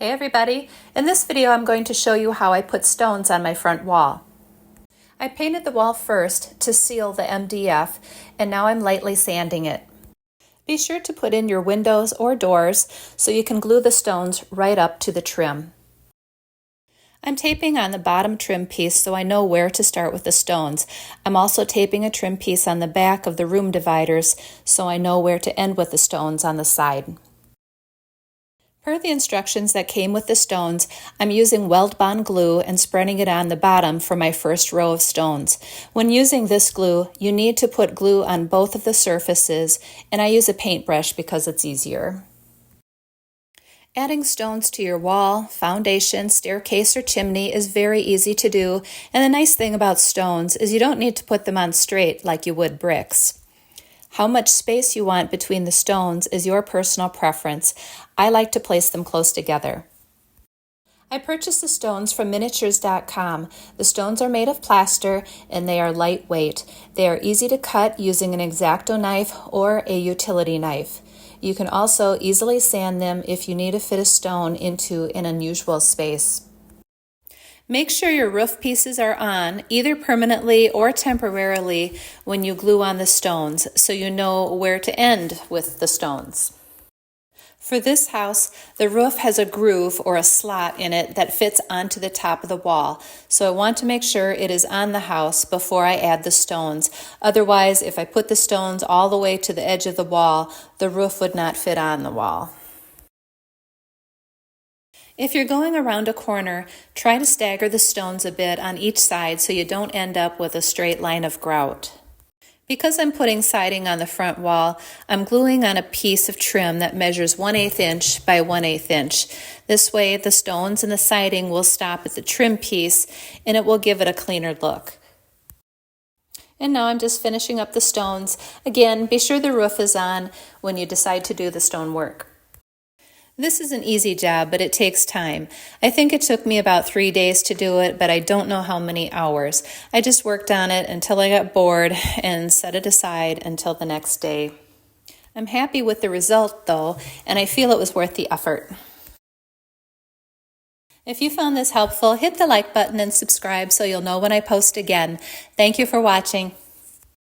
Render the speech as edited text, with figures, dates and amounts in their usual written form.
Hey everybody! In this video I'm going to show you how I put stones on my front wall. I painted the wall first to seal the MDF and now I'm lightly sanding it. Be sure to put in your windows or doors so you can glue the stones right up to the trim. I'm taping on the bottom trim piece so I know where to start with the stones. I'm also taping a trim piece on the back of the room dividers so I know where to end with the stones on the side. Per the instructions that came with the stones, I'm using weld bond glue and spreading it on the bottom for my first row of stones. When using this glue, you need to put glue on both of the surfaces, and I use a paintbrush because it's easier. Adding stones to your wall, foundation, staircase, or chimney is very easy to do, and the nice thing about stones is you don't need to put them on straight like you would bricks. How much space you want between the stones is your personal preference. I like to place them close together. I purchased the stones from miniatures.com. The stones are made of plaster and they are lightweight. They are easy to cut using an X-Acto knife or a utility knife. You can also easily sand them if you need to fit a stone into an unusual space. Make sure your roof pieces are on, either permanently or temporarily, when you glue on the stones, so you know where to end with the stones. For this house, the roof has a groove or a slot in it that fits onto the top of the wall, so I want to make sure it is on the house before I add the stones. Otherwise, if I put the stones all the way to the edge of the wall, the roof would not fit on the wall. If you're going around a corner, try to stagger the stones a bit on each side so you don't end up with a straight line of grout. Because I'm putting siding on the front wall, I'm gluing on a piece of trim that measures 1/8 inch by 1/8 inch. This way the stones and the siding will stop at the trim piece and it will give it a cleaner look. And now I'm just finishing up the stones. Again, be sure the roof is on when you decide to do the stone work. This is an easy job, but it takes time. I think it took me about 3 days to do it, but I don't know how many hours. I just worked on it until I got bored and set it aside until the next day. I'm happy with the result though, and I feel it was worth the effort. If you found this helpful, hit the like button and subscribe so you'll know when I post again. Thank you for watching.